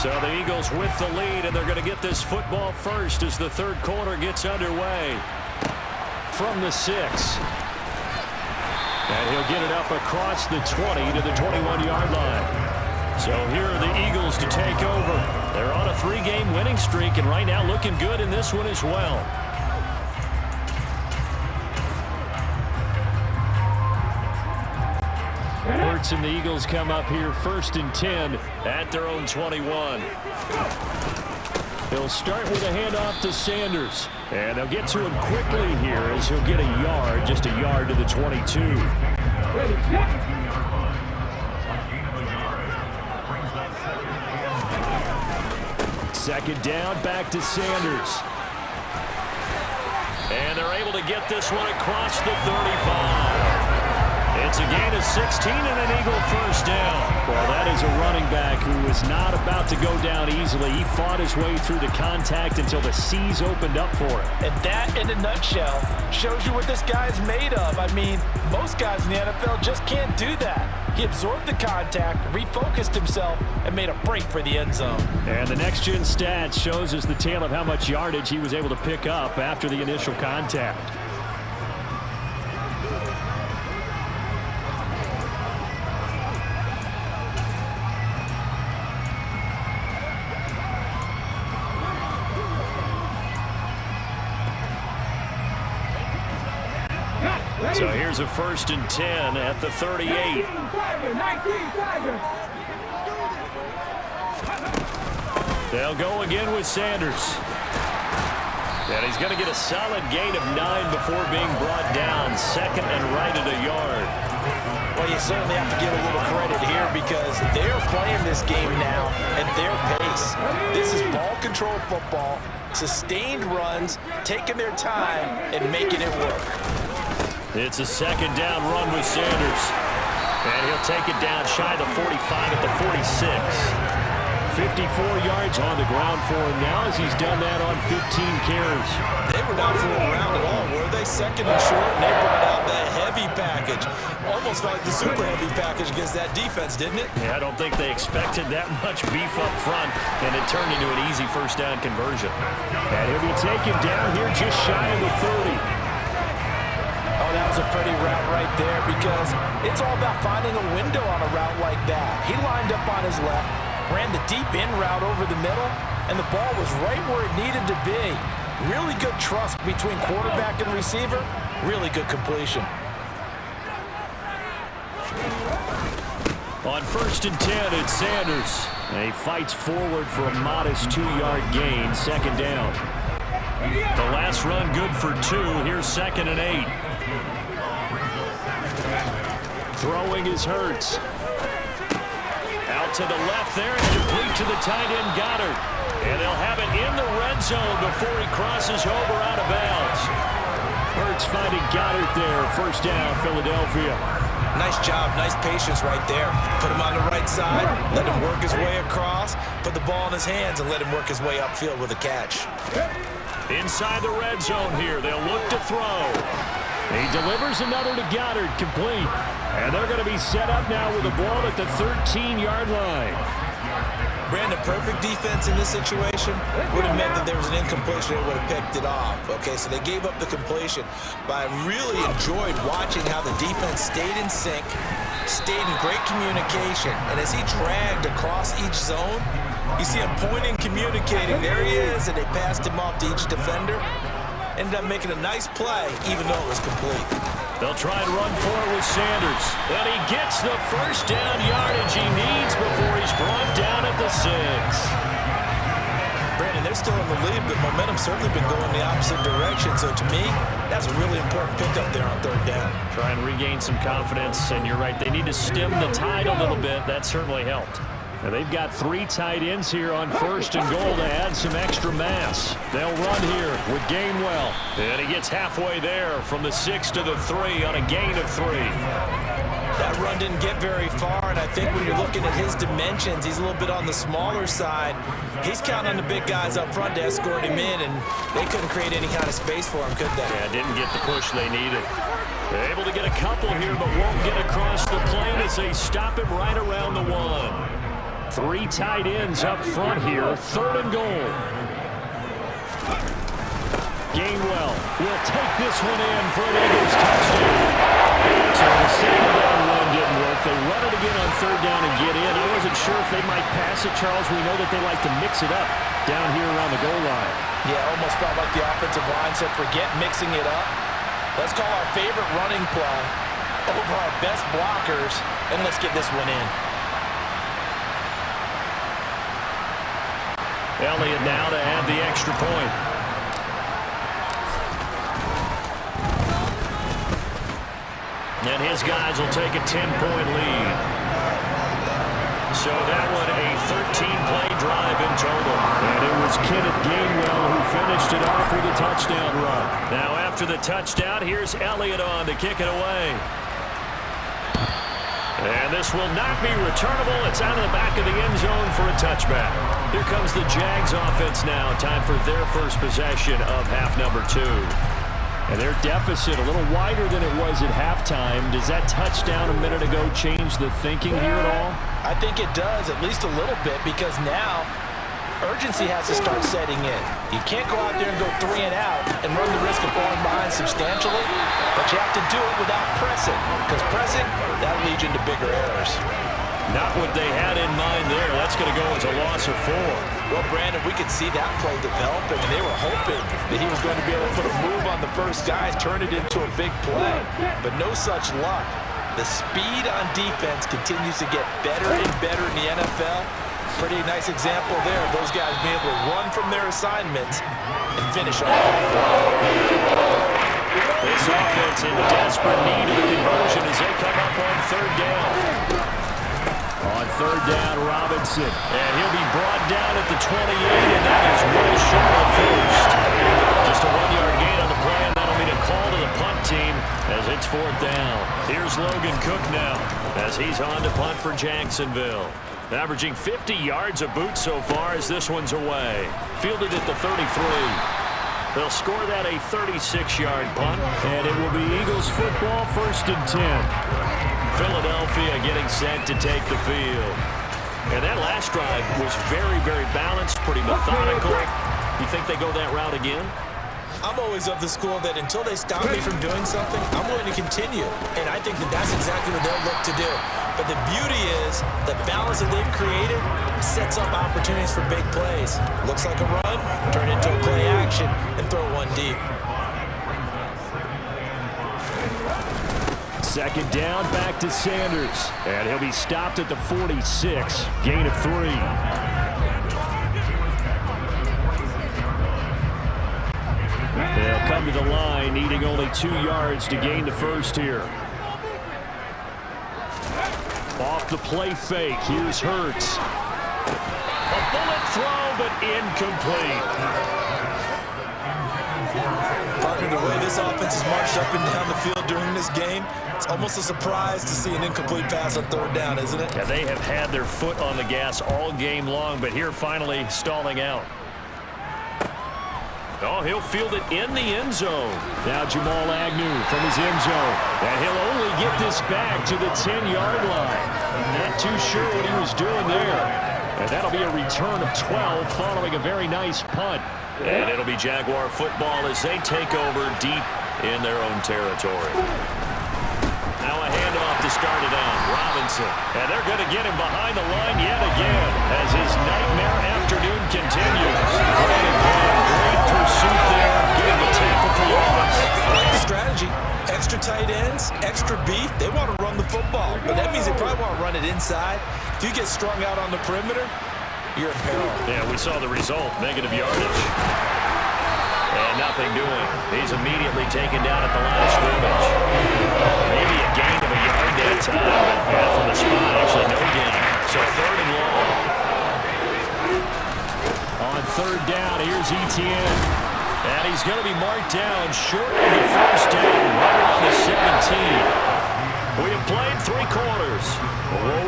So the Eagles with the lead, and they're going to get this football first as the third quarter gets underway. From the 6. And he'll get it up across the 20 to the 21-yard line. So here are the Eagles to take over. They're on a 3-game winning streak, and right now looking good in this one as well. Hurts and the Eagles come up here 1st and 10 at their own 21. He'll start with a handoff to Sanders. And they'll get to him quickly here as he'll get a yard, just a yard to the 22. Second down, back to Sanders. And they're able to get this one across the 35. It's a gain of 16 and an Eagle first down. Well, that is a running back who was not about to go down easily. He fought his way through the contact until the seas opened up for him. And that, in a nutshell, shows you what this guy is made of. I mean, most guys in the NFL just can't do that. He absorbed the contact, refocused himself, and made a break for the end zone. And the next-gen stat shows us the tale of how much yardage he was able to pick up after the initial contact. So here's a 1st and 10 at the 38. They'll go again with Sanders. And he's going to get a solid gain of 9 before being brought down. 2nd and right at a yard. Well, you certainly have to give a little credit here because they're playing this game now at their pace. This is ball control football, sustained runs, taking their time, and making it work. It's a 2nd down run with Sanders. And he'll take it down shy of the 45 at the 46. 54 yards on the ground for him now as he's done that on 15 carries. They were not fooling around at all, were they? 2nd and short, and they brought out that heavy package. Almost like the super heavy package against that defense, didn't it? Yeah, I don't think they expected that much beef up front, and it turned into an easy first down conversion. And he'll be taken down here just shy of the 30. Oh, that was a pretty route right there because it's all about finding a window on a route like that. He lined up on his left, ran the deep in route over the middle, and the ball was right where it needed to be. Really good trust between quarterback and receiver. Really good completion. On 1st and 10, it's Sanders. And he fights forward for a modest 2-yard gain, 2nd down. The last run good for 2. Here's 2nd and 8. Throwing is Hurts. Out to the left there and complete to the tight end Goddard. And they'll have it in the red zone before he crosses over out of bounds. Hurts finding Goddard there. First down, Philadelphia. Nice job, nice patience right there. Put him on the right side, let him work his way across, put the ball in his hands, and let him work his way upfield with a catch. Inside the red zone here, they'll look to throw. He delivers another to Goddard, complete. And they're going to be set up now with the ball at the 13-yard line. Brandon, perfect defense in this situation would have meant that there was an incompletion. They would have picked it off. Okay, so they gave up the completion. But I really enjoyed watching how the defense stayed in sync, stayed in great communication. And as he dragged across each zone, you see him pointing, communicating. There he is, and they passed him off to each defender. Ended up making a nice play, even though it was complete. They'll try and run for it with Sanders. And he gets the first down yardage he needs before he's brought down at the 6. Brandon, they're still in the lead, but momentum's certainly been going the opposite direction. So to me, that's a really important pickup there on 3rd down. Try and regain some confidence, and you're right, they need to stem the tide a little bit. That certainly helped. And they've got 3 tight ends here on 1st and goal to add some extra mass. They'll run here with Gainwell. And he gets halfway there from the 6 to the 3 on a gain of 3. That run didn't get very far, and I think when you're looking at his dimensions, he's a little bit on the smaller side. He's counting on the big guys up front to escort him in, and they couldn't create any kind of space for him, could they? Yeah, didn't get the push they needed. They're able to get a couple here, but won't get across the plane as they stop him right around the 1. Three tight ends up front here. 3rd and goal. Gainwell will take this one in for an Eagles touchdown. So the second down run didn't work. They run it again on 3rd down and get in. I wasn't sure if they might pass it, Charles. We know that they like to mix it up down here around the goal line. Yeah, almost felt like the offensive line said, forget mixing it up. Let's call our favorite running play over our best blockers, and let's get this one in. Elliott now to add the extra point. And his guys will take a 10-point lead. So that one a 13-play drive in total. And it was Kenneth Gainwell who finished it off with a touchdown run. Now after the touchdown, here's Elliott on to kick it away. And this will not be returnable. It's out of the back of the end zone for a touchback. Here comes the Jags offense now. Time for their first possession of half number 2. And their deficit a little wider than it was at halftime. Does that touchdown a minute ago change the thinking here at all? I think it does, at least a little bit, because now urgency has to start setting in. You can't go out there and go 3 and out and run the risk of falling behind substantially, but you have to do it without pressing, because pressing, that'll lead you into bigger errors. Not what they had in mind there. That's going to go as a loss of 4. Well, Brandon, we could see that play developing, and they were hoping that he was going to be able to put a move on the first guys, turn it into a big play. But no such luck. The speed on defense continues to get better and better in the NFL. Pretty nice example there of those guys being able to run from their assignments and finish off that play. This offense in desperate need of a conversion as they come up on 3rd down. On 3rd down, Robinson. And he'll be brought down at the 28, and that is well short of first. Just a 1-yard gain on the play, and that'll be a call to the punt team as it's 4th down. Here's Logan Cook now as he's on to punt for Jacksonville. Averaging 50 yards a boot so far as this one's away. Fielded at the 33. They'll score that a 36-yard punt, and it will be Eagles football 1st and 10. Philadelphia getting set to take the field. And that last drive was very, very balanced, pretty methodical. You think they go that route again? I'm always of the school that until they stop me from doing something, I'm willing to continue. And I think that that's exactly what they'll look to do. But the beauty is the balance that they've created sets up opportunities for big plays. Looks like a run, turn into a play action, and throw one deep. 2nd down, back to Sanders. And he'll be stopped at the 46. Gain of 3. They'll come to the line, needing only 2 yards to gain the first here. Off the play fake, here's Hurts. A bullet throw, but incomplete. Partner, the way this offense has marched up and down the field during this game, it's almost a surprise to see an incomplete pass on 3rd down, isn't it? Yeah, they have had their foot on the gas all game long, but here finally stalling out. Oh, he'll field it in the end zone. Now Jamal Agnew from his end zone. And he'll only get this back to the 10-yard line. Not too sure what he was doing there. And that'll be a return of 12 following a very nice punt. And it'll be Jaguar football as they take over deep in their own territory. Now a handoff to start it out. Robinson. And they're going to get him behind the line yet again as his nightmare afternoon continues. Great pursuit there. Getting the tackle for loss. I like the strategy. Extra tight ends, extra beef. They want to run the football, but that means they probably want to run it inside. If you get strung out on the perimeter, you're in peril. Yeah, we saw the result. Negative yardage. And nothing doing. He's immediately taken down at the line of scrimmage. Maybe a gain of a yard that time, but from the spot, actually no gain. So 3rd and long. On 3rd down, here's Etienne. And he's going to be marked down short of the first down, right around the 17. We have played 3 quarters. We'll